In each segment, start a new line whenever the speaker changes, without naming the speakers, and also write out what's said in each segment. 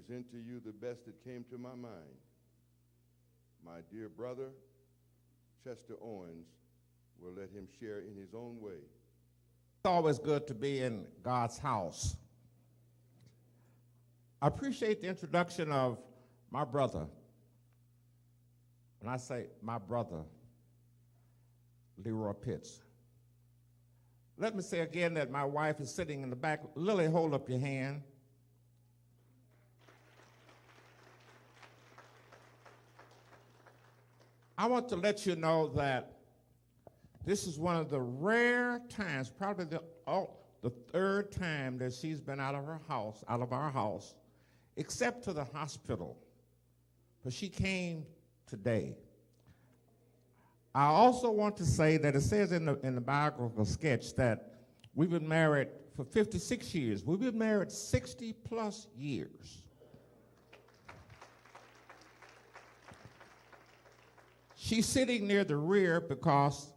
present to you the best that came to my mind. My dear brother, Chester Owens, will let him share in his own way.
It's always good to be in God's house. I appreciate the introduction of my brother. When I say my brother, Leroy Pitts. Let me say again that my wife is sitting in the back. Lily, hold up your hand. I want to let you know that this is one of the rare times, probably the third time that she's been out of our house, except to the hospital. But she came today. I also want to say that it says in the biographical sketch that we've been married for 56 years. We've been married 60 plus years. She's sitting near the rear because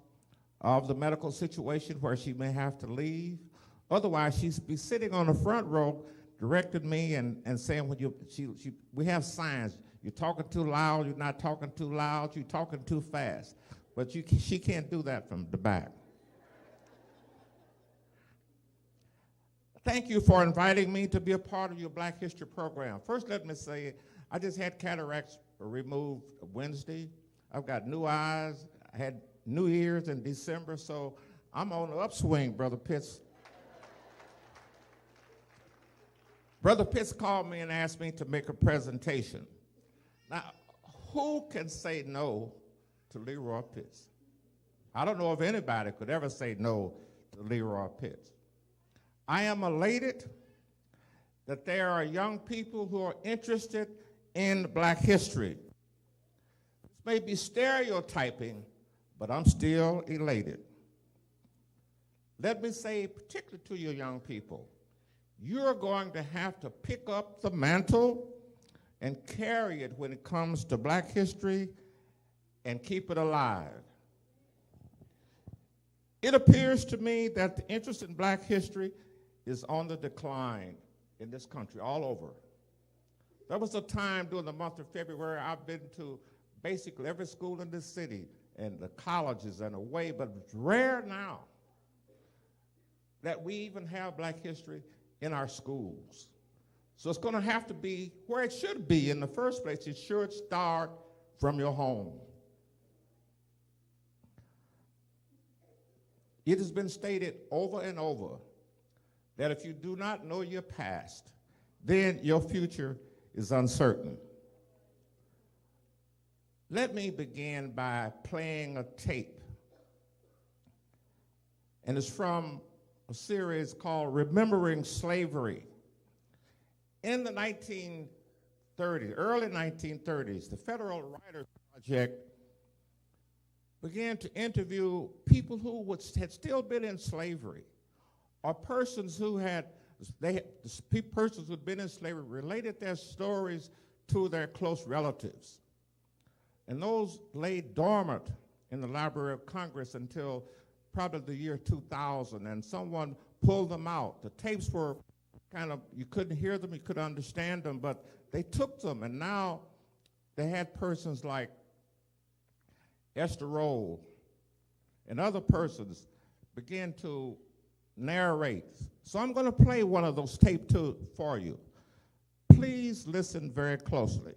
of the medical situation where she may have to leave. Otherwise, she'd be sitting on the front row directing me and saying, we have signs. You're talking too loud, you're not talking too loud, you're talking too fast. But she can't do that from the back. Thank you for inviting me to be a part of your Black History program. First, let me say, I just had cataracts removed Wednesday. I've got new eyes. I had new ears in December, so I'm on the upswing, Brother Pitts. Brother Pitts called me and asked me to make a presentation. Now, who can say no to Leroy Pitts? I don't know if anybody could ever say no to Leroy Pitts. I am elated that there are young people who are interested in Black history. This may be stereotyping, but I'm still elated. Let me say, particularly to you young people, you're going to have to pick up the mantle and carry it when it comes to Black history and keep it alive. It appears to me that the interest in Black history is on the decline in this country, all over. There was a time during the month of February, I've been to basically every school in this city and the colleges and away, but it's rare now that we even have Black history in our schools. So it's going to have to be where it should be in the first place. It should start from your home. It has been stated over and over that if you do not know your past, then your future is uncertain. Let me begin by playing a tape. And it's from a series called Remembering Slavery. In the 1930s, early 1930s, the Federal Writers Project began to interview people who had still been in slavery, or persons who persons who'd been in slavery related their stories to their close relatives. And those lay dormant in the Library of Congress until probably the year 2000, and someone pulled them out. The tapes were you couldn't hear them, you couldn't understand them, but they took them, and now they had persons like Esther Roll and other persons begin to narrate. So I'm going to play one of those tapes for you. Please listen very closely.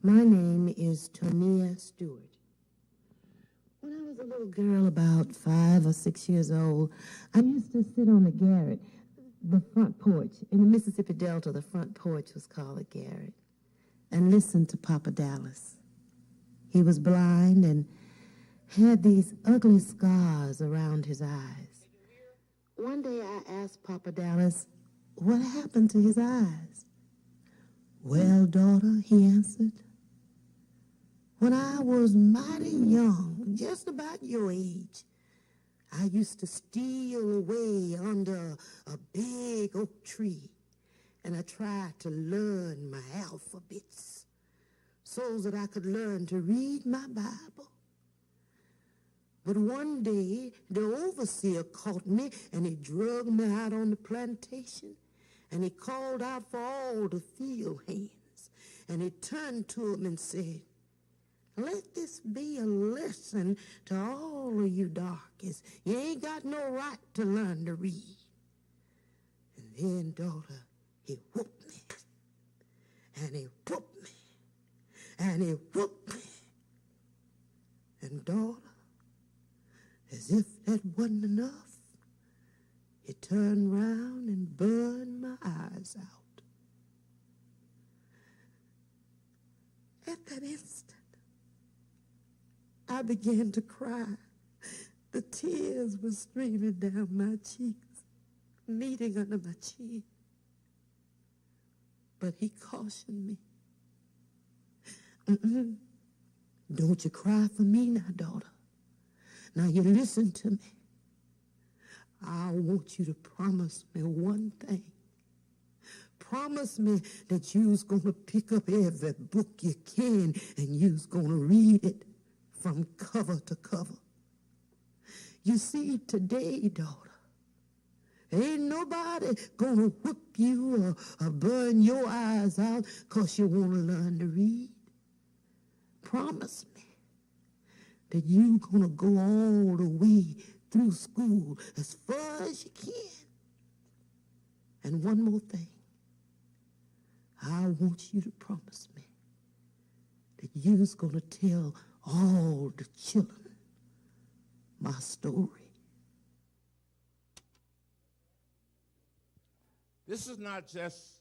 My name is Tonia Stewart. When I was a little girl about 5 or 6 years old, I used to sit on the garret, the front porch. In the Mississippi Delta, the front porch was called a garret, and listen to Papa Dallas. He was blind and had these ugly scars around his eyes. One day I asked Papa Dallas, what happened to his eyes? Well, daughter, he answered, when I was mighty young, just about your age, I used to steal away under a big oak tree, and I tried to learn my alphabets so that I could learn to read my Bible. But one day, the overseer caught me, and he dragged me out on the plantation, and he called out for all the field hands, and he turned to them and said, "Let this be a lesson to all of you darkies. You ain't got no right to learn to read." And then, daughter, he whooped me, and he whooped me, and he whooped me. And daughter, as if that wasn't enough, he turned round and burned my eyes out. At that instant, I began to cry. The tears were streaming down my cheeks, meeting under my chin. But he cautioned me. Don't you cry for me now, daughter. Now you listen to me. I want you to promise me one thing. Promise me that you's going to pick up every book you can and you's going to read it from cover to cover. You see, today, daughter, ain't nobody going to whip you or burn your eyes out because you want to learn to read. Promise me that you're going to go all the way through school as far as you can. And one more thing. I want you to promise me that you're going to tell all the children my story.
This is not just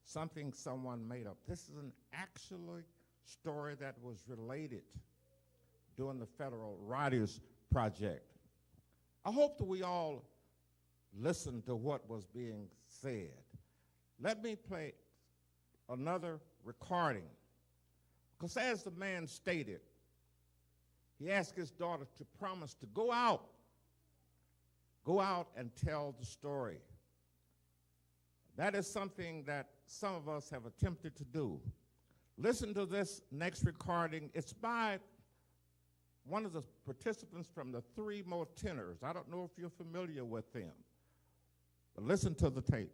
something someone made up. This is an actual story that was related during the Federal Writers Project. I hope that we all listened to what was being said. Let me play another recording, because as the man stated, he asked his daughter to promise to go out and tell the story. That is something that some of us have attempted to do. Listen to this next recording. It's by one of the participants from the Three More Tenors. I don't know if you're familiar with them, but listen to the tape.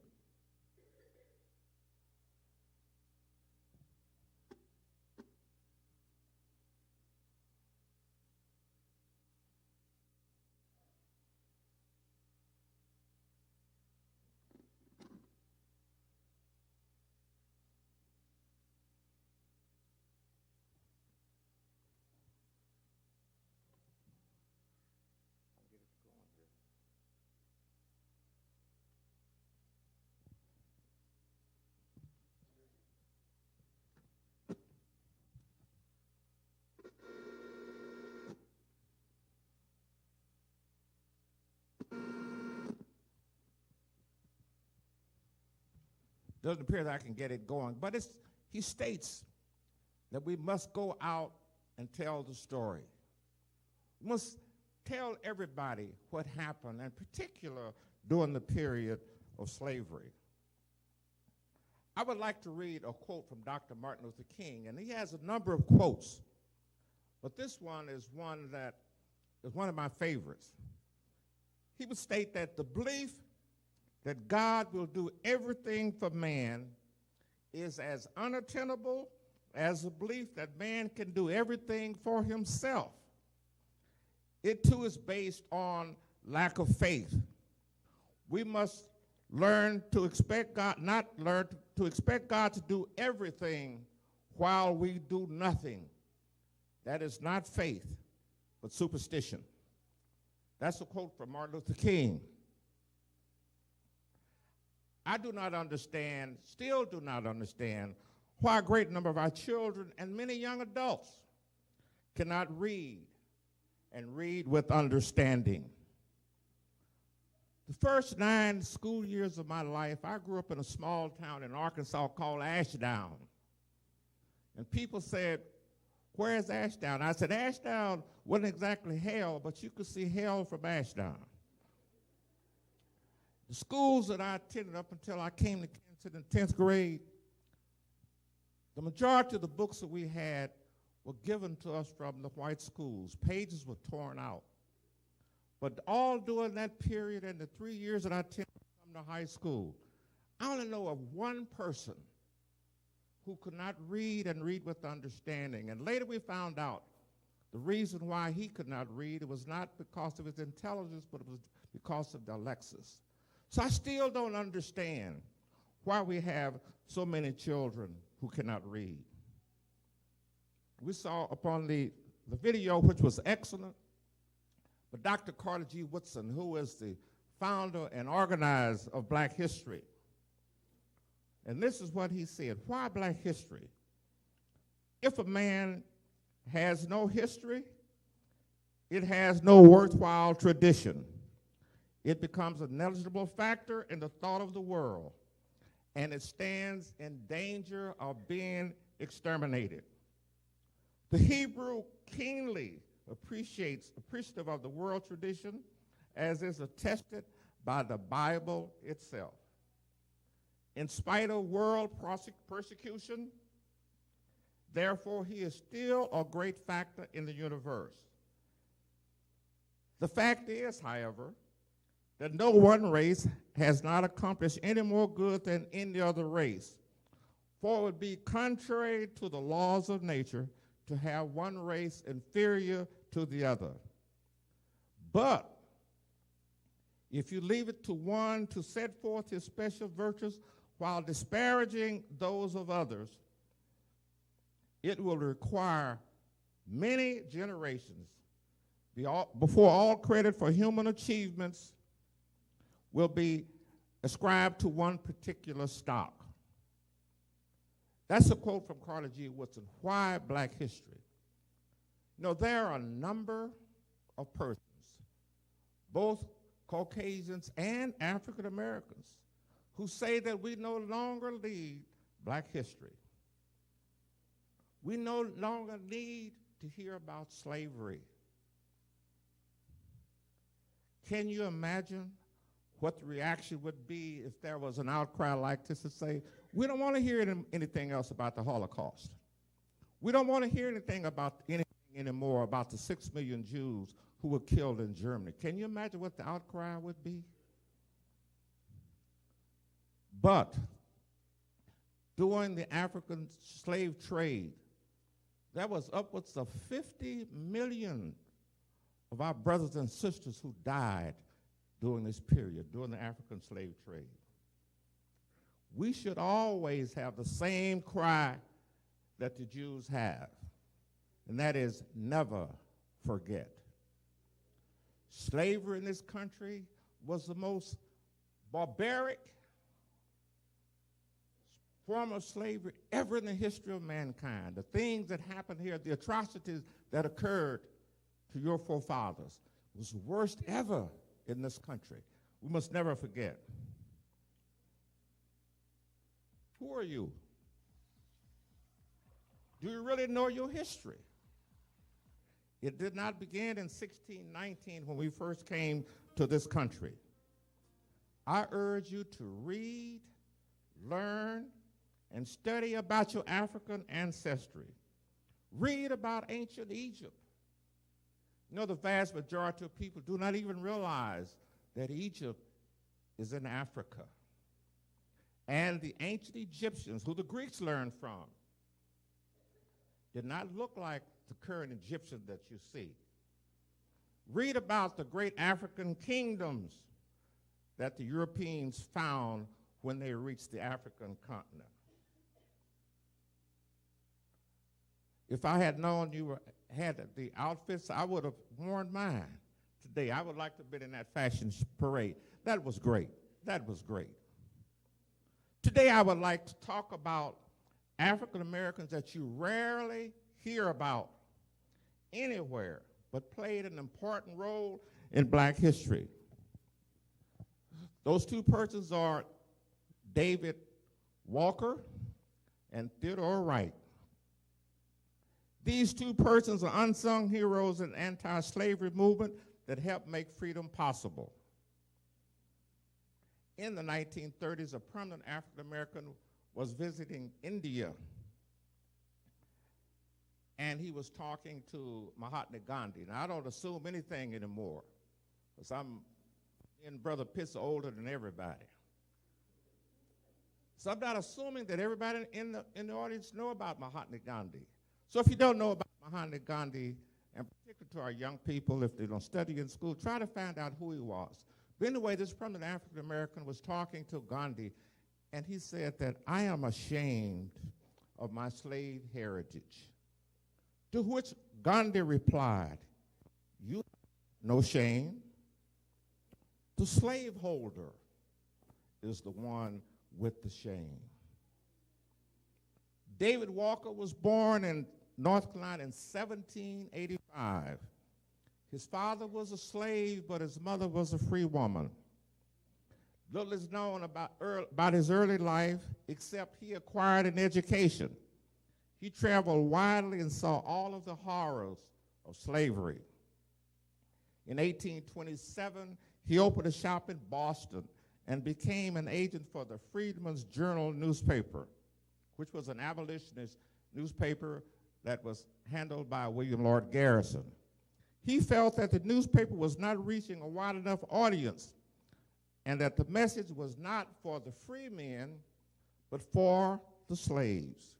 Doesn't appear that I can get it going, but he states that we must go out and tell the story. We must tell everybody what happened, in particular during the period of slavery. I would like to read a quote from Dr. Martin Luther King, and he has a number of quotes, but this one is one that is one of my favorites. He would state that the belief that God will do everything for man is as unattainable as the belief that man can do everything for himself. It too is based on lack of faith. We must learn to expect God, not learn to expect God to do everything while we do nothing. That is not faith, but superstition. That's a quote from Martin Luther King. I do not understand, still do not understand, why a great number of our children and many young adults cannot read and read with understanding. The first 9 school years of my life, I grew up in a small town in Arkansas called Ashdown. And people said, where's Ashdown? I said, Ashdown wasn't exactly hell, but you could see hell from Ashdown. The schools that I attended up until I came to Kansas in 10th grade, the majority of the books that we had were given to us from the white schools. Pages were torn out. But all during that period and the 3 years that I attended Sumner High School, I only know of one person who could not read and read with understanding. And later we found out the reason why he could not read, it was not because of his intelligence, but it was because of dyslexia. So I still don't understand why we have so many children who cannot read. We saw upon the video, which was excellent, but Dr. Carter G. Woodson, who is the founder and organizer of Black history. And this is what he said. Why Black history? If a man has no history, it has no worthwhile tradition. It becomes a negligible factor in the thought of the world, and it stands in danger of being exterminated. The Hebrew keenly appreciative of the world tradition, as is attested by the Bible itself. In spite of world persecution, therefore, he is still a great factor in the universe. The fact is, however, that no one race has not accomplished any more good than any other race, for it would be contrary to the laws of nature to have one race inferior to the other. But if you leave it to one to set forth his special virtues while disparaging those of others, it will require many generations before all credit for human achievements will be ascribed to one particular stock. That's a quote from Carter G. Woodson. Why Black history? You know, there are a number of persons, both Caucasians and African Americans, who say that we no longer need Black history. We no longer need to hear about slavery. Can you imagine what the reaction would be if there was an outcry like this to say, we don't want to hear anything else about the Holocaust. We don't want to hear anything anymore about the 6 million Jews who were killed in Germany. Can you imagine what the outcry would be? But during the African slave trade, there was upwards of 50 million of our brothers and sisters who died during this period, during the African slave trade. We should always have the same cry that the Jews have, and that is never forget. Slavery in this country was the most barbaric form of slavery ever in the history of mankind. The things that happened here, the atrocities that occurred to your forefathers was the worst ever in this country. We must never forget. Who are you? Do you really know your history? It did not begin in 1619 when we first came to this country. I urge you to read, learn, and study about your African ancestry. Read about ancient Egypt. You know, the vast majority of people do not even realize that Egypt is in Africa. And the ancient Egyptians, who the Greeks learned from, did not look like the current Egyptian that you see. Read about the great African kingdoms that the Europeans found when they reached the African continent. If I had known you had the outfits, I would have worn mine today. I would like to have been in that fashion parade. That was great. That was great. Today I would like to talk about African Americans that you rarely hear about anywhere, but played an important role in Black history. Those two persons are David Walker and Theodore Wright. These two persons are unsung heroes in the anti-slavery movement that helped make freedom possible. In the 1930s, a prominent African-American was visiting India, and he was talking to Mahatma Gandhi. Now, I don't assume anything anymore, because Brother Pitts are older than everybody. So I'm not assuming that everybody in the audience know about Mahatma Gandhi. So if you don't know about Mahatma Gandhi, and particularly to our young people, if they don't study in school, try to find out who he was. But anyway, this prominent African-American was talking to Gandhi, and he said that, "I am ashamed of my slave heritage." To which Gandhi replied, "You have no shame. The slaveholder is the one with the shame." David Walker was born in North Carolina in 1785. His father was a slave, but his mother was a free woman. Little is known about his early life, except he acquired an education. He traveled widely and saw all of the horrors of slavery. In 1827, he opened a shop in Boston and became an agent for the Freedmen's Journal newspaper, which was an abolitionist newspaper that was handled by William Lord Garrison. He felt that the newspaper was not reaching a wide enough audience and that the message was not for the free men, but for the slaves.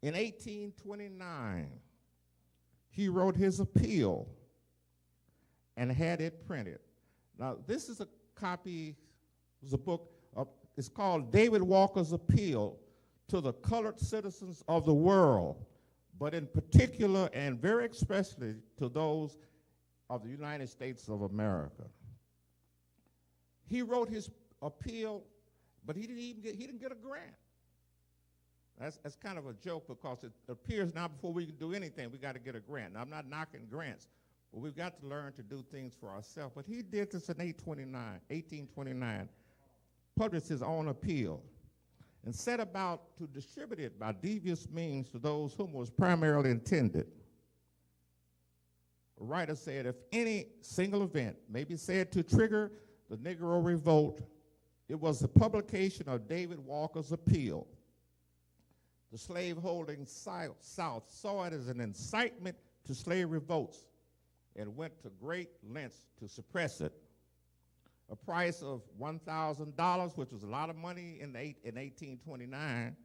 In 1829, he wrote his appeal and had it printed. Now, this is a copy, it was a book, it's called David Walker's Appeal to the Colored Citizens of the World, but in particular and very expressly to those of the United States of America. He wrote his appeal, but he didn't get a grant. That's kind of a joke, because it appears now before we can do anything, we got to get a grant. Now, I'm not knocking grants, but we've got to learn to do things for ourselves. But he did this in 1829, published his own appeal, and set about to distribute it by devious means to those whom it was primarily intended. The writer said, if any single event may be said to trigger the Negro Revolt, it was the publication of David Walker's appeal. The slaveholding South saw it as an incitement to slave revolts and went to great lengths to suppress it. A price of $1,000, which was a lot of money in 1829,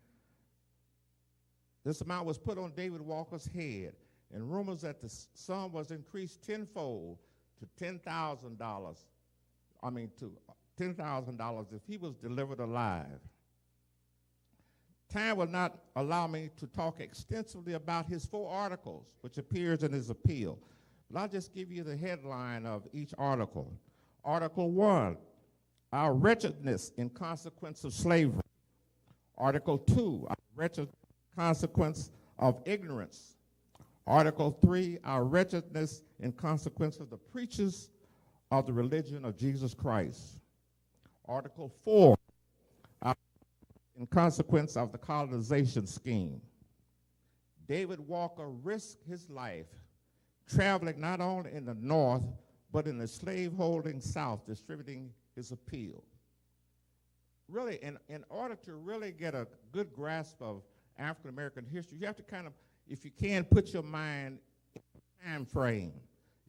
this amount was put on David Walker's head, and rumors that the sum was increased tenfold to $10,000. To $10,000 if he was delivered alive. Time will not allow me to talk extensively about his 4 articles, which appears in his appeal, but I'll just give you the headline of each article. Article 1, our wretchedness in consequence of slavery. Article 2, our wretched consequence of ignorance. Article 3, our wretchedness in consequence of the preachers of the religion of Jesus Christ. Article 4, in consequence of the colonization scheme. David Walker risked his life traveling not only in the North, but in the slaveholding South, distributing his appeal. Really, in order to really get a good grasp of African-American history, you have to kind of, if you can, put your mind in a time frame.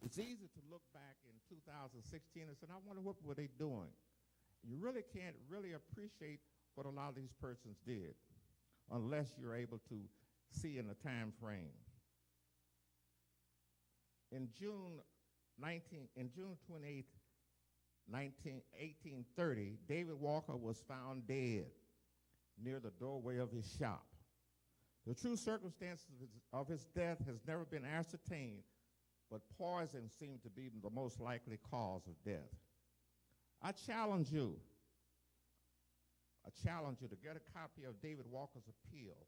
It's easy to look back in 2016 and say, I wonder what were they doing? You really can't really appreciate what a lot of these persons did unless you're able to see in a time frame. In June 28, 1830, David Walker was found dead near the doorway of his shop. The true circumstances of his death has never been ascertained, but poison seemed to be the most likely cause of death. I challenge you to get a copy of David Walker's appeal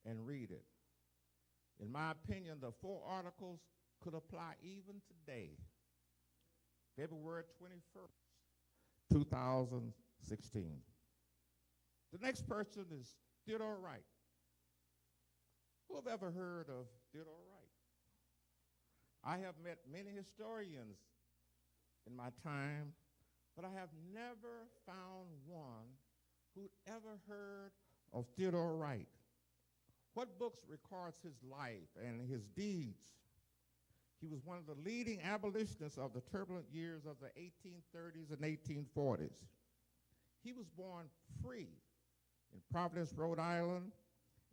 and read it. In my opinion, the 4 articles could apply even today, February 21st, 2016. The next person is Theodore Wright. Who have ever heard of Theodore Wright? I have met many historians in my time, but I have never found one who'd ever heard of Theodore Wright. What books records his life and his deeds? He was one of the leading abolitionists of the turbulent years of the 1830s and 1840s. He was born free in Providence, Rhode Island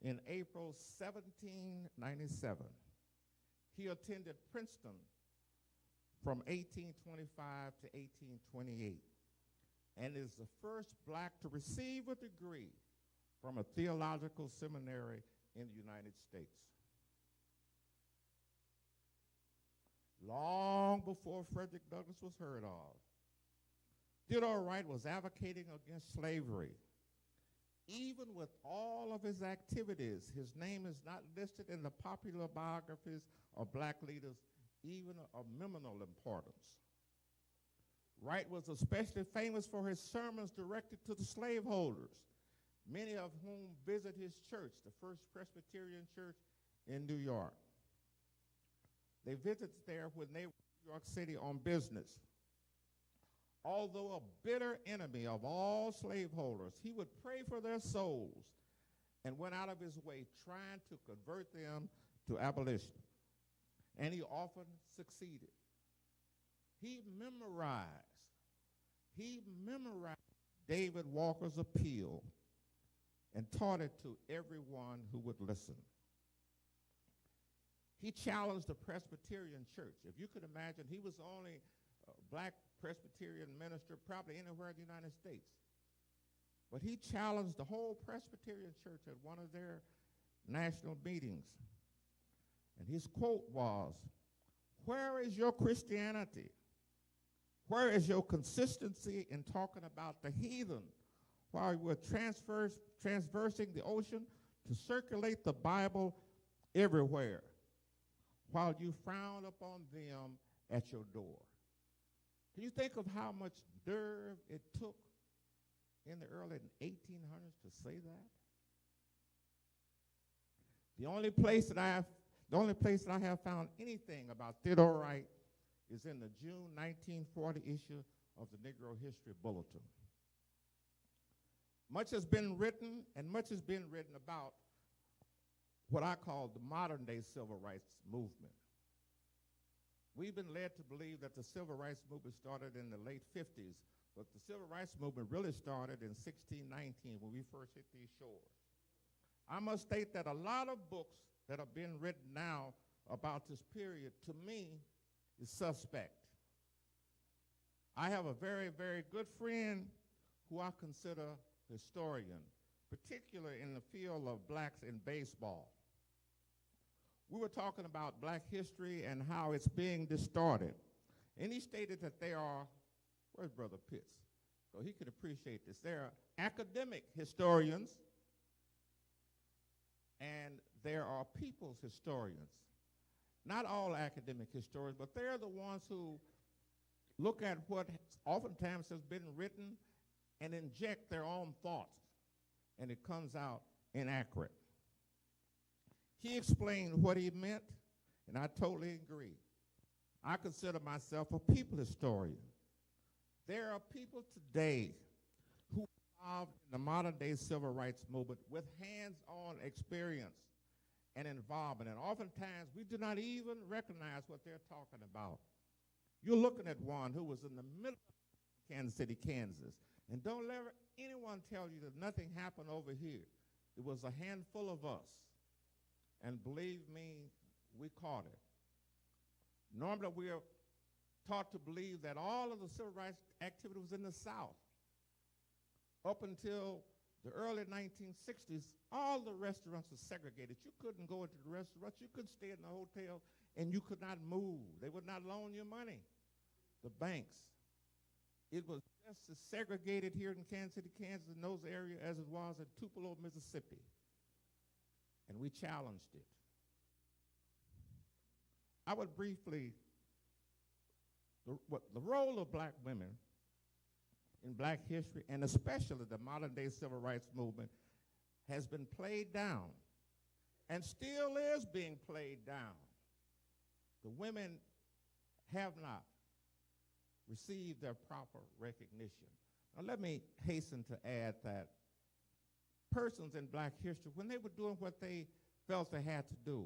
in April 1797. He attended Princeton from 1825 to 1828 and is the first black to receive a degree from a theological seminary in the United States. Long before Frederick Douglass was heard of, Theodore Wright was advocating against slavery. Even with all of his activities, his name is not listed in the popular biographies of black leaders, even of minimal importance. Wright was especially famous for his sermons directed to the slaveholders, many of whom visit his church, the First Presbyterian Church in New York. They visited there when they were in New York City on business. Although a bitter enemy of all slaveholders, he would pray for their souls and went out of his way trying to convert them to abolition. And he often succeeded. He memorized David Walker's appeal and taught it to everyone who would listen. He challenged the Presbyterian church. If you could imagine, he was the only black Presbyterian minister probably anywhere in the United States. But he challenged the whole Presbyterian church at one of their national meetings. And his quote was, "Where is your Christianity? Where is your consistency in talking about the heathen while you were transversing the ocean to circulate the Bible everywhere, while you frown upon them at your door?" Can you think of how much nerve it took in the early 1800s to say that? The only place that I have found anything about Theodore Wright is in the June 1940 issue of the Negro History Bulletin. Much has been written, and much has been written about what I call the modern-day civil rights movement. We've been led to believe that the civil rights movement started in the late 50s, but the civil rights movement really started in 1619 when we first hit these shores. I must state that a lot of books that are being written now about this period, to me, is suspect. I have a very, very good friend who I consider a historian, particularly in the field of blacks in baseball. We were talking about black history and how it's being distorted. And he stated that there are, where's Brother Pitts? So he could appreciate this. There are academic historians and there are people's historians. Not all academic historians, but they're the ones who look at what oftentimes has been written and inject their own thoughts, and it comes out inaccurate. He explained what he meant, and I totally agree. I consider myself a people historian. There are people today who are involved in the modern-day civil rights movement with hands-on experience and involvement, and oftentimes we do not even recognize what they're talking about. You're looking at one who was in the middle of Kansas City, Kansas, and don't let anyone tell you that nothing happened over here. It was a handful of us, and believe me, we caught it. Normally we are taught to believe that all of the civil rights activity was in the South. Up until the early 1960s, all the restaurants were segregated. You couldn't go into the restaurants, you couldn't stay in the hotel, and you could not move. They would not loan you money. The banks. It was just as segregated here in Kansas City, Kansas, in those areas as it was in Tupelo, Mississippi. And we challenged it. I would briefly, the role of black women in black history, and especially the modern-day civil rights movement, has been played down and still is being played down. The women have not received their proper recognition. Now let me hasten to add that persons in black history, when they were doing what they felt they had to do,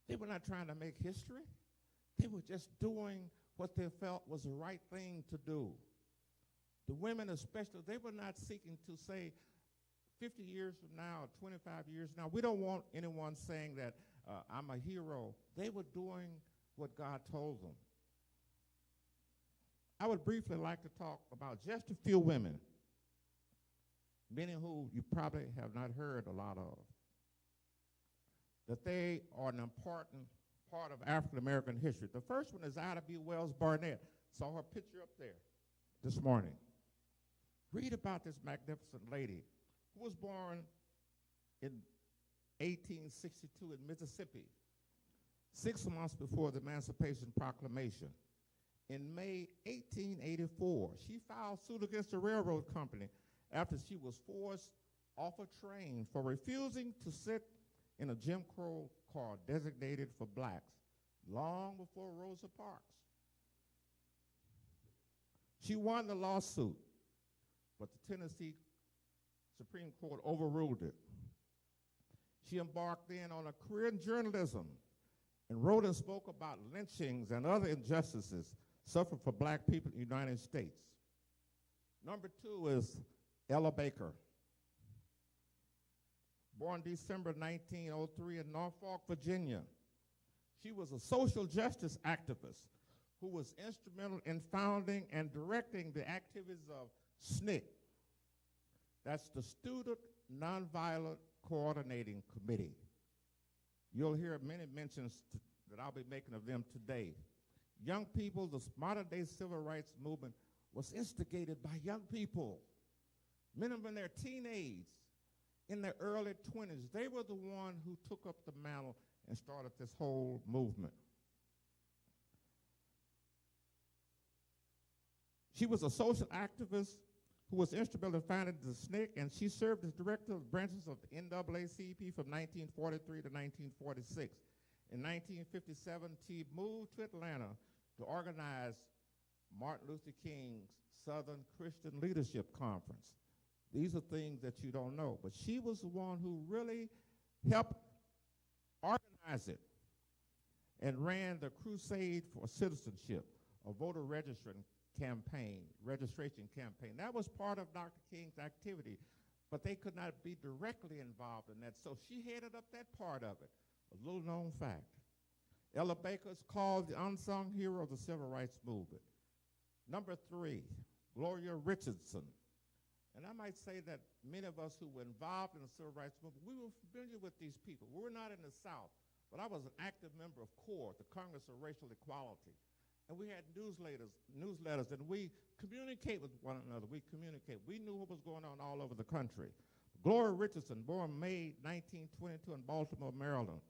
they were not trying to make history. They were just doing what they felt was the right thing to do. The women especially, they were not seeking to say 50 years from now or 25 years from now, we don't want anyone saying that I'm a hero. They were doing what God told them. I would briefly like to talk about just a few women, many who you probably have not heard a lot of, that they are an important part of African American history. The first one is Ida B. Wells Barnett. Saw her picture up there this morning. Read about this magnificent lady who was born in 1862 in Mississippi, 6 months before the Emancipation Proclamation. In May 1884, she filed suit against the railroad company after she was forced off a train for refusing to sit in a Jim Crow car designated for blacks, long before Rosa Parks. She won the lawsuit, but the Tennessee Supreme Court overruled it. She embarked then on a career in journalism and wrote and spoke about lynchings and other injustices suffered for black people in the United States. Number 2 is Ella Baker. Born December 1903 in Norfolk, Virginia. She was a social justice activist who was instrumental in founding and directing the activities of SNCC. That's the Student Nonviolent Coordinating Committee. You'll hear many mentions that I'll be making of them today. Young people, the modern-day civil rights movement was instigated by young people. Many of them in their teenage, in their early 20s. They were the one who took up the mantle and started this whole movement. She was a social activist who was instrumental in founding the SNCC, and she served as director of branches of the NAACP from 1943 to 1946. In 1957, she moved to Atlanta to organize Martin Luther King's Southern Christian Leadership Conference. These are things that you don't know, but she was the one who really helped organize it and ran the Crusade for Citizenship, a voter registration campaign. That was part of Dr. King's activity, but they could not be directly involved in that, so she headed up that part of it. A little known fact. Ella Baker is called the unsung hero of the civil rights movement. Number 3, Gloria Richardson. And I might say that many of us who were involved in the civil rights movement, we were familiar with these people. We were not in the South, but I was an active member of CORE, the Congress of Racial Equality. And we had newsletters, and we communicate with one another. We knew what was going on all over the country. Gloria Richardson, born May 1922 in Baltimore, Maryland.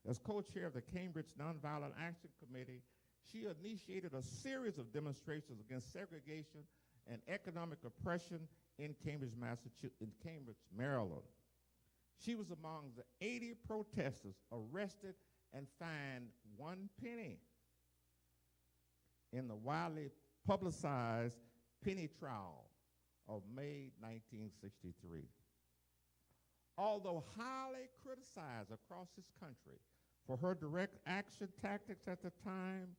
As co-chair of the Cambridge Nonviolent Action Committee, she initiated a series of demonstrations against segregation and economic oppression in Cambridge, Maryland. She was among the 80 protesters arrested and fined 1 penny in the widely publicized penny trial of May 1963. Although highly criticized across this country for her direct action tactics at the time,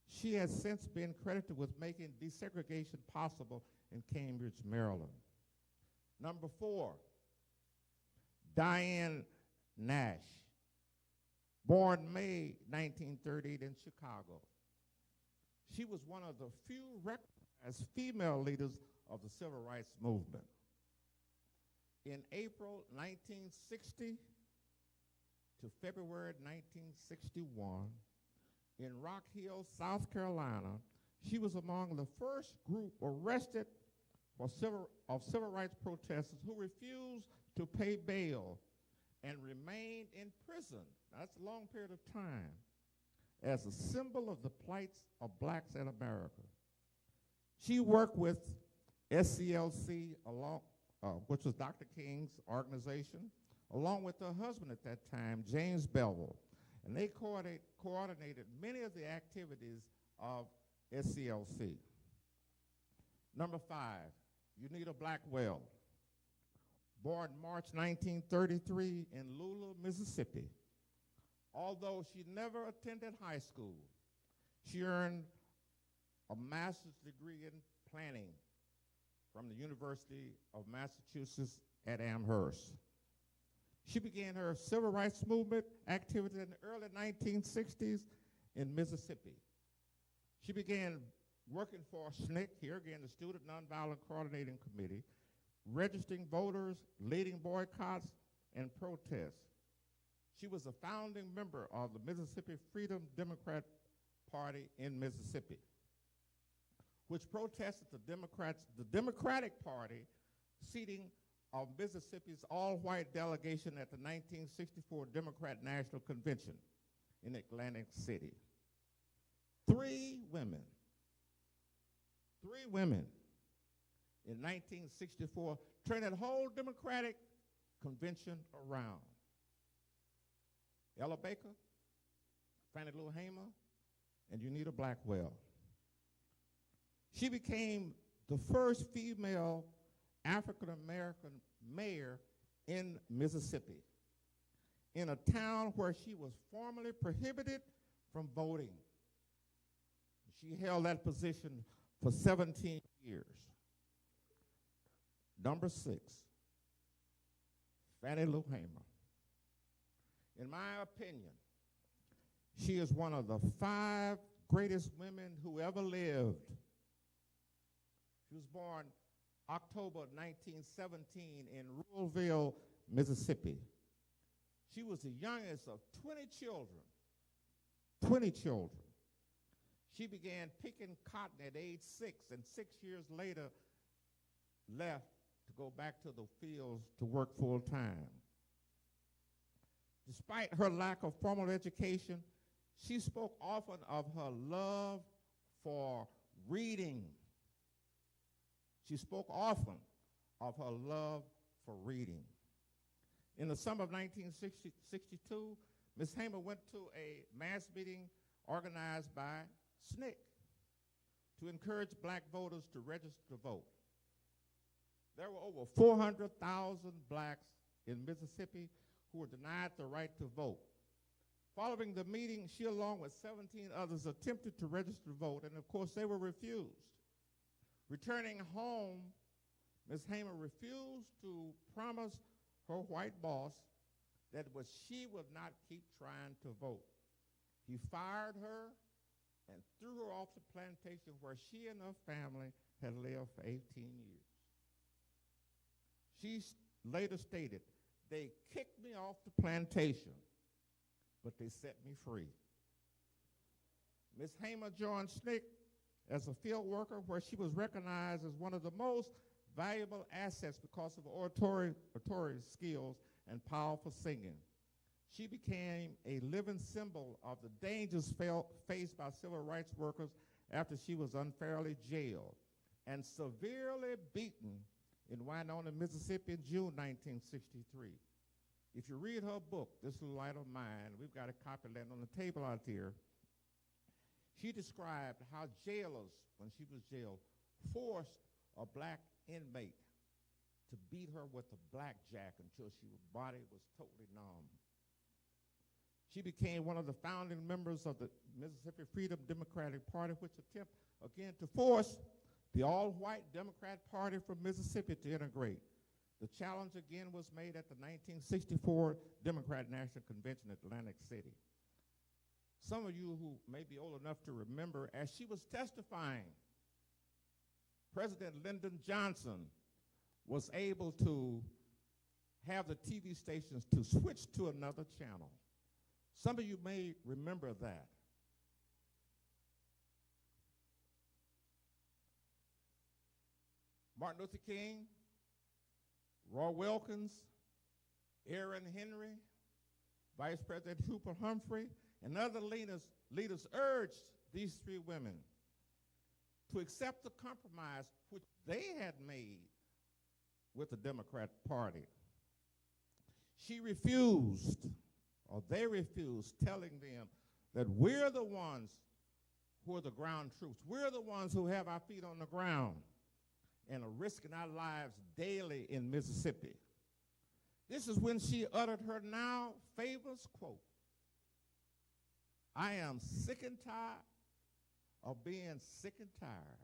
she has since been credited with making desegregation possible in Cambridge, Maryland. Number 4, Diane Nash, born May 1938 in Chicago. She was one of the few recognized female leaders of the civil rights movement. In April 1960 to February 1961, in Rock Hill, South Carolina, she was among the first group arrested for civil rights protesters who refused to pay bail and remained in prison. Now, that's a long period of time, as a symbol of the plights of blacks in America. She worked with SCLC, which was Dr. King's organization, along with her husband at that time, James Bevel, and they coordinated many of the activities of SCLC. Number 5, Unita Blackwell, born March 1933 in Lula, Mississippi. Although she never attended high school, she earned a master's degree in planning from the University of Massachusetts at Amherst. She began her civil rights movement activity in the early 1960s in Mississippi. She began working for SNCC, here again, the Student Nonviolent Coordinating Committee, registering voters, leading boycotts and protests. She was a founding member of the Mississippi Freedom Democrat Party in Mississippi, which protested the Democratic Party seating of Mississippi's all-white delegation at the 1964 Democrat National Convention in Atlantic City. Three women in 1964 turned that whole Democratic convention around. Ella Baker, Fannie Lou Hamer, and Unita Blackwell. She became the first female African-American mayor in Mississippi, in a town where she was formerly prohibited from voting. She held that position for 17 years. Number 6, Fannie Lou Hamer. In my opinion, she is one of the 5 greatest women who ever lived. She was born October 1917 in Ruralville, Mississippi. She was the youngest of 20 children. 20 children. She began picking cotton at age 6, and 6 years later left to go back to the fields to work full time. Despite her lack of formal education, she spoke often of her love for reading. She spoke often of her love for reading. In the summer of 1962, Ms. Hamer went to a mass meeting organized by SNCC to encourage black voters to register to vote. There were over 400,000 blacks in Mississippi who were denied the right to vote. Following the meeting, she, along with 17 others, attempted to register to vote, and of course they were refused. Returning home, Ms. Hamer refused to promise her white boss that she would not keep trying to vote. He fired her and threw her off the plantation where she and her family had lived for 18 years. She later stated, "They kicked me off the plantation, but they set me free." Ms. Hamer joined SNCC as a field worker, where she was recognized as one of the most valuable assets because of her oratory skills and powerful singing. She became a living symbol of the dangers faced by civil rights workers after she was unfairly jailed and severely beaten in Winona, Mississippi in June 1963. If you read her book, This Little Light of Mine, we've got a copy laying on the table out here, she described how jailers, when she was jailed, forced a black inmate to beat her with a blackjack until her body was totally numb. She became one of the founding members of the Mississippi Freedom Democratic Party, which attempted, again, to force the all-white Democrat Party from Mississippi to integrate. The challenge again was made at the 1964 Democrat National Convention at Atlantic City. Some of you who may be old enough to remember, as she was testifying, President Lyndon Johnson was able to have the TV stations to switch to another channel. Some of you may remember that. Martin Luther King, Roy Wilkins, Aaron Henry, Vice President Hooper Humphrey, and other leaders urged these 3 women to accept the compromise which they had made with the Democrat Party. She refused, or they refused, telling them that we're the ones who are the ground troops. We're the ones who have our feet on the ground and are risking our lives daily in Mississippi. This is when she uttered her now famous quote, "I am sick and tired of being sick and tired."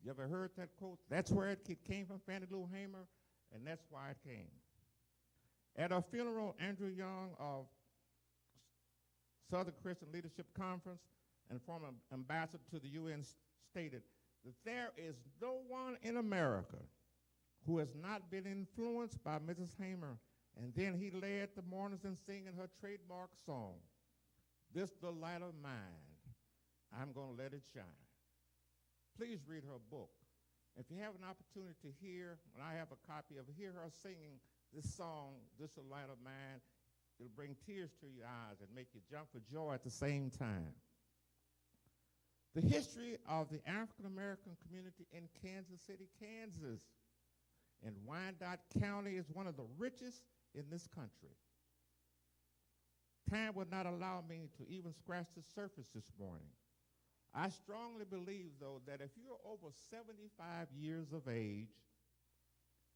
You ever heard that quote? That's where it came from, Fannie Lou Hamer, and that's why it came. At her funeral, Andrew Young of Southern Christian Leadership Conference and former ambassador to the UN stated that there is no one in America who has not been influenced by Mrs. Hamer. And then he led the mourners in singing her trademark song, "This the light of mine, I'm going to let it shine." Please read her book. If you have an opportunity to hear, and I have a copy of it, hear her singing this song, "This the light of mine," it'll bring tears to your eyes and make you jump for joy at the same time. The history of the African-American community in Kansas City, Kansas, and Wyandotte County is one of the richest in this country. Time would not allow me to even scratch the surface this morning. I strongly believe, though, that if you're over 75 years of age,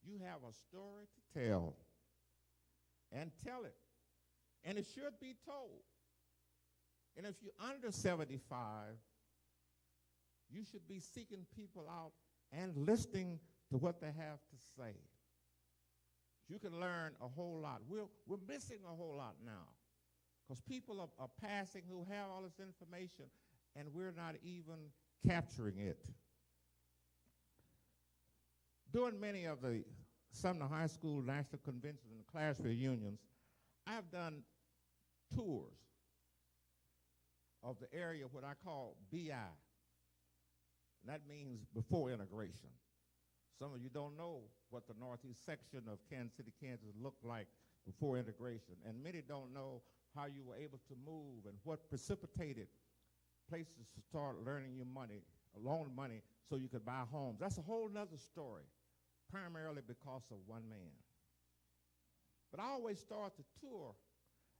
you have a story to tell, and tell it. And it should be told. And if you're under 75, you should be seeking people out and listening to what they have to say. You can learn a whole lot. We're missing a whole lot now because people are passing who have all this information, and we're not even capturing it. During many of the Sumner High School national conventions and class reunions, I've done tours of the area, what I call BI. And that means before integration. Some of you don't know what the northeast section of Kansas City, Kansas looked like before integration. And many don't know how you were able to move and what precipitated places to start learning your money, loan money, so you could buy homes. That's a whole nother story, primarily because of one man. But I always start the tour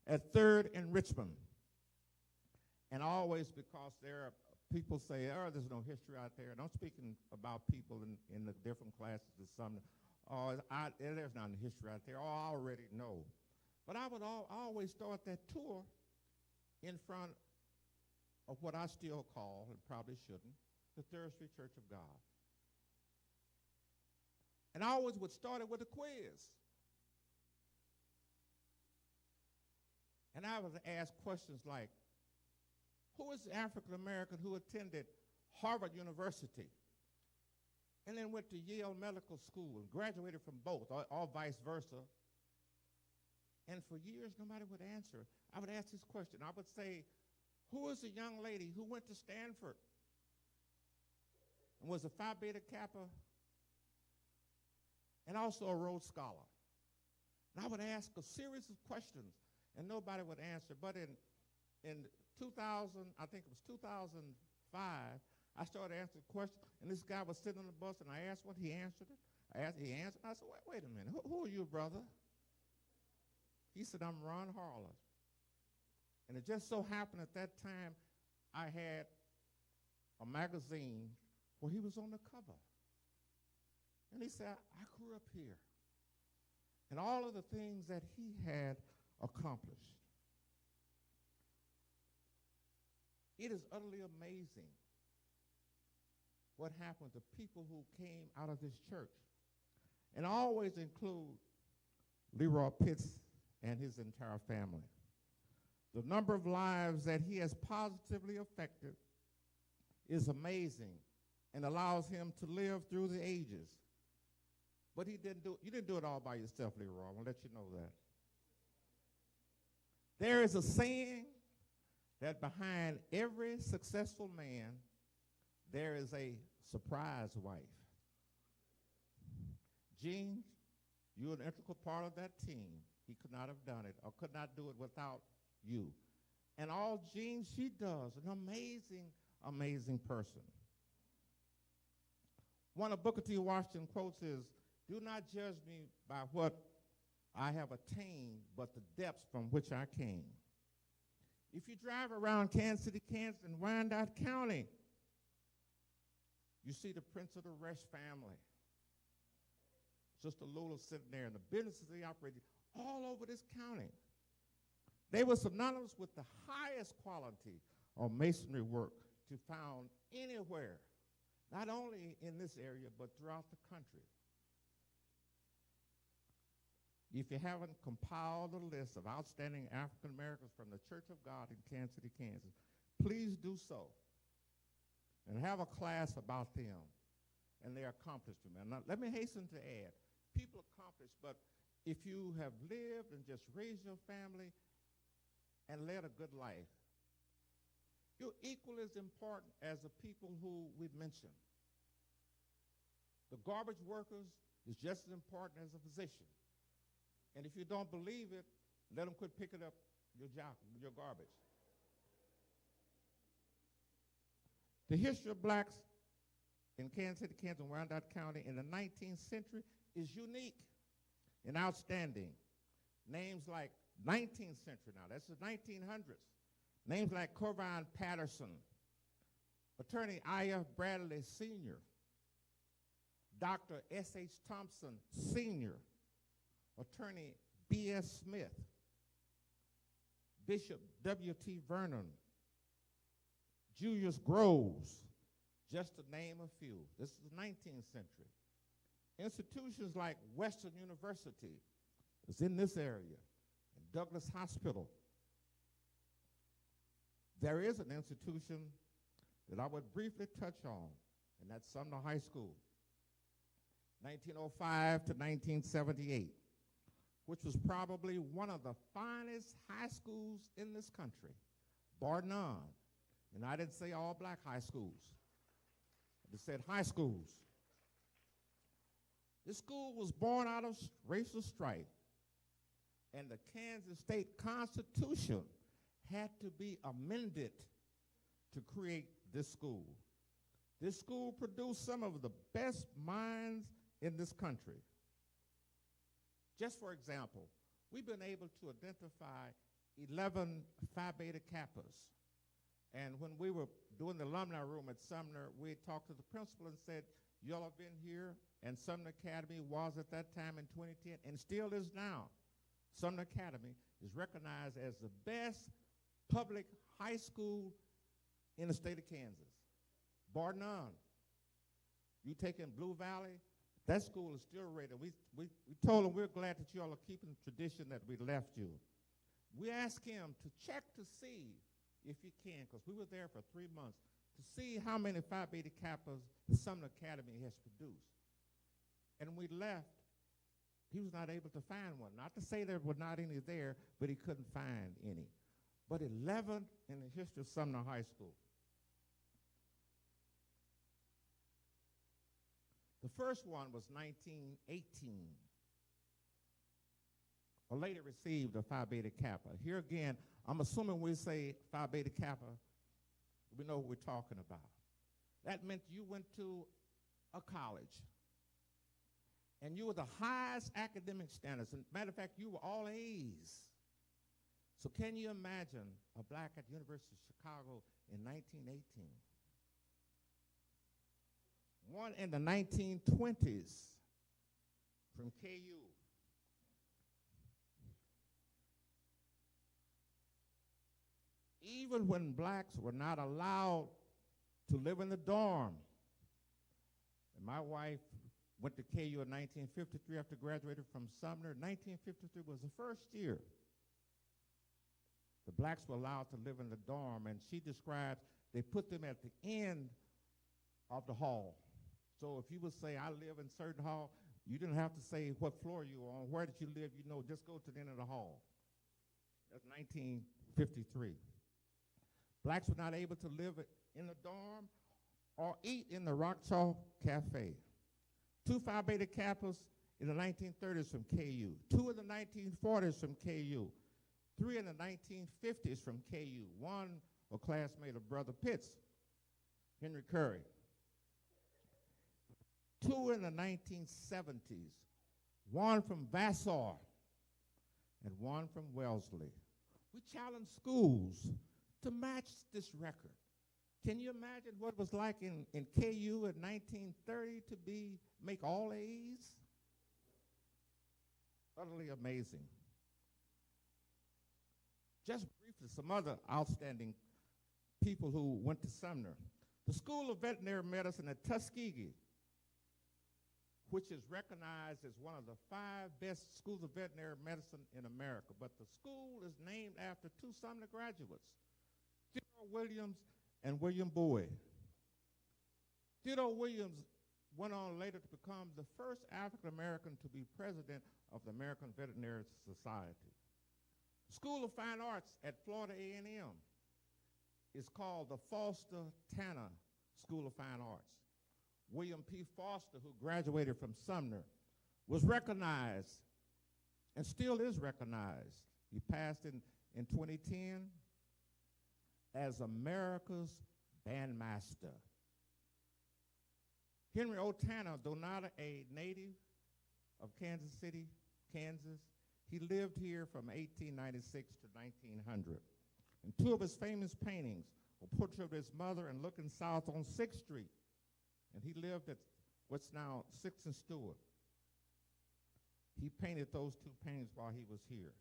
at 3rd and Richmond. And always because there are people say, "Oh, there's no history out there." And I'm speaking about people in the different classes of Sumner. Oh, there's not any history out there. Oh, I already know. But I would always start that tour in front of what I still call, and probably shouldn't, the Third Street Church of God. And I always would start it with a quiz. And I would ask questions like, who is the African American who attended Harvard University and then went to Yale Medical School and graduated from both, or vice versa? And for years, nobody would answer. I would ask this question. I would say, who is the young lady who went to Stanford and was a Phi Beta Kappa and also a Rhodes Scholar? And I would ask a series of questions, and nobody would answer. But in 2000, I think it was 2005, I started answering questions, and this guy was sitting on the bus, and I asked what he answered it. He answered. I said, wait a minute, who are you, brother? He said, I'm Ron Harlan. And it just so happened at that time, I had a magazine where he was on the cover. And he said, I grew up here. And all of the things that he had accomplished. It is utterly amazing what happened to people who came out of this church. And I always include Leroy Pitts and his entire family. The number of lives that he has positively affected is amazing and allows him to live through the ages. But you didn't do it all by yourself, Leroy. I want to let you know that. There is a saying that behind every successful man, there is a surprise wife. Gene, you're an integral part of that team. He could not have done it or could not do it without you. And all Gene, she does, an amazing, amazing person. One of Booker T. Washington quotes is, do not judge me by what I have attained but the depths from which I came. If you drive around Kansas City, Kansas, and Wyandotte County, you see the Prince of the Resch family. Sister Lula sitting there, and the businesses they operated all over this county. They were synonymous with the highest quality of masonry work to found anywhere, not only in this area, but throughout the country. If you haven't compiled a list of outstanding African Americans from the Church of God in Kansas City, Kansas, please do so and have a class about them and their accomplishments. Now, let me hasten to add, people accomplish, but if you have lived and just raised your family and led a good life, you're equally as important as the people who we've mentioned. The garbage workers is just as important as a physician. And if you don't believe it, let them quit picking up your garbage. The history of blacks in Kansas City, Kansas, and Wyandotte County in the 19th century is unique and outstanding. Names like 19th century now, that's the 1900s. Names like Corvine Patterson, Attorney I.F. Bradley Sr., Dr. S.H. Thompson Sr., Attorney B.S. Smith, Bishop W.T. Vernon, Julius Groves, just to name a few. This is the 19th century. Institutions like Western University is in this area, and Douglas Hospital. There is an institution that I would briefly touch on, and that's Sumner High School, 1905 to 1978, which was probably one of the finest high schools in this country, bar none. And I didn't say all black high schools. I just said high schools. This school was born out of racial strife, and the Kansas State Constitution had to be amended to create this school. This school produced some of the best minds in this country. Just for example, we've been able to identify 11 Phi Beta Kappas. And when we were doing the alumni room at Sumner, we talked to the principal and said, y'all have been here, and Sumner Academy was at that time in 2010, and still is now. Sumner Academy is recognized as the best public high school in the state of Kansas, bar none. You take in Blue Valley, that school is still rated. We told them we're glad that you all are keeping the tradition that we left you. We asked him to check to see if you can, because we were there for 3 months, to see how many Phi Beta Kappas the Sumner Academy has produced. And we left, he was not able to find one. Not to say there were not any there, but he couldn't find any. But 11 in the history of Sumner High School. The first one was 1918. A lady received a Phi Beta Kappa. Here again, I'm assuming we say Phi Beta Kappa, we know what we're talking about. That meant you went to a college, and you were the highest academic standards. And matter of fact, you were all A's. So can you imagine a black at the University of Chicago in 1918? One in the 1920s from KU. Even when blacks were not allowed to live in the dorm, and my wife went to KU in 1953 after graduating from Sumner. 1953 was the first year the blacks were allowed to live in the dorm, and she describes they put them at the end of the hall. So if you would say, I live in certain hall, you didn't have to say what floor you were on, where did you live, you know, just go to the end of the hall. That's 1953. Blacks were not able to live in the dorm or eat in the Rock Chalk Cafe. 2 Phi Beta Kappas in the 1930s from KU, 2 in the 1940s from KU, 3 in the 1950s from KU, 1 a classmate of Brother Pitts, Henry Curry. 2 in the 1970s, 1 from Vassar, and one from Wellesley. We challenged schools to match this record. Can you imagine what it was like in KU in 1930 to make all A's? Utterly amazing. Just briefly, some other outstanding people who went to Sumner. The School of Veterinary Medicine at Tuskegee, which is recognized as one of the 5 best schools of veterinary medicine in America. But the school is named after 2 Sumner graduates, Theodore Williams and William Bowie. Theodore Williams went on later to become the first African American to be president of the American Veterinary Society. School of Fine Arts at Florida A&M is called the Foster Tanner School of Fine Arts. William P. Foster, who graduated from Sumner, was recognized and still is recognized. He passed in 2010 as America's bandmaster. Henry O. Tanner, though not a native of Kansas City, Kansas, he lived here from 1896 to 1900. And 2 of his famous paintings were a portrait of his mother and looking south on 6th Street. And he lived at what's now 6th and Stewart. He painted those 2 paintings while he was here.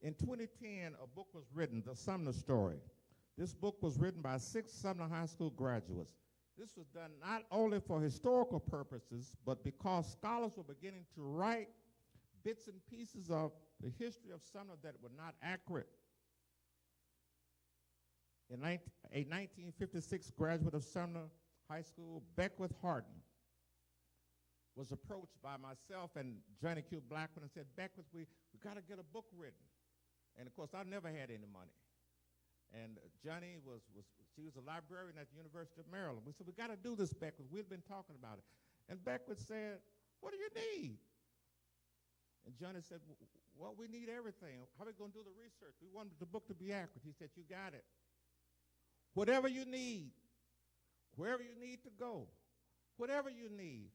In 2010, a book was written, The Sumner Story. This book was written by 6 Sumner High School graduates. This was done not only for historical purposes, but because scholars were beginning to write bits and pieces of the history of Sumner that were not accurate. A 1956 graduate of Sumner High School, Beckwith Harden, was approached by myself and Johnny Q. Blackman and said, Beckwith, we got to get a book written. And of course, I never had any money. And Johnny she was a librarian at the University of Maryland. We said, we got to do this, Beckwith. We've been talking about it. And Beckwith said, what do you need? And Johnny said, well, we need everything. How are we going to do the research? We wanted the book to be accurate. He said, you got it. Whatever you need, wherever you need to go, whatever you need,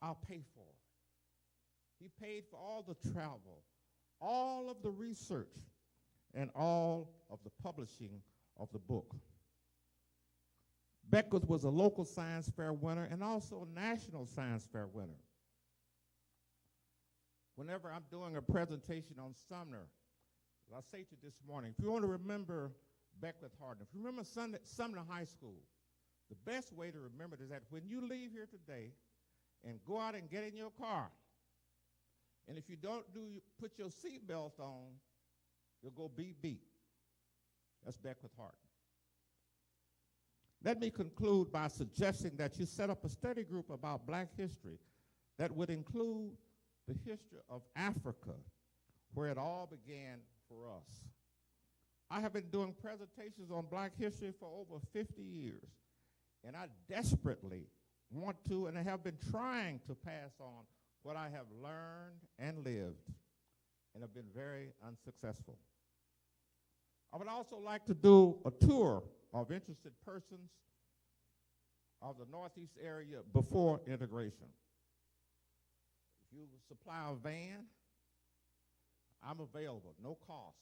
I'll pay for it. He paid for all the travel, all of the research, and all of the publishing of the book. Beckwith was a local science fair winner and also a national science fair winner. Whenever I'm doing a presentation on Sumner, I'll say to you this morning, if you want to remember Beckwith Harden, if you remember Sumner High School, the best way to remember it is that when you leave here today and go out and get in your car, and if you don't put your seatbelt on, you'll go beep, beep. That's Beckwith Harden. Let me conclude by suggesting that you set up a study group about black history that would include the history of Africa, where it all began for us. I have been doing presentations on black history for over 50 years, and I desperately want to and I have been trying to pass on what I have learned and lived, and have been very unsuccessful. I would also like to do a tour of interested persons of the Northeast area before integration. If you supply a van, I'm available, no cost.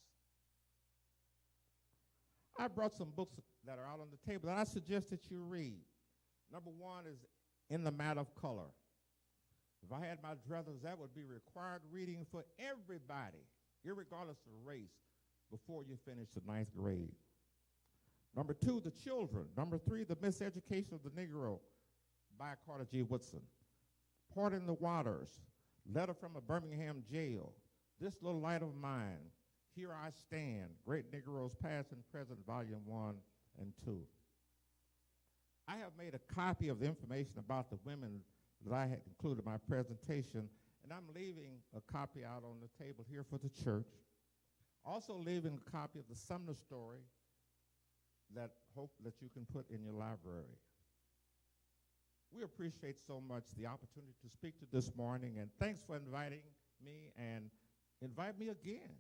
I brought some books that are out on the table that I suggest that you read. Number 1 is In the Matter of Color. If I had my druthers, that would be required reading for everybody, irregardless of race, before you finish the 9th grade. Number 2, The Children. Number 3, The Miseducation of the Negro by Carter G. Woodson. Parting the Waters, Letter from a Birmingham Jail, This Little Light of Mine, Here I Stand, Great Negroes Past and Present, Volume 1 and 2. I have made a copy of the information about the women that I had included in my presentation, and I'm leaving a copy out on the table here for the church. Also leaving a copy of the Sumner Story that hope that you can put in your library. We appreciate so much the opportunity to speak to this morning, and thanks for inviting me, and invite me again.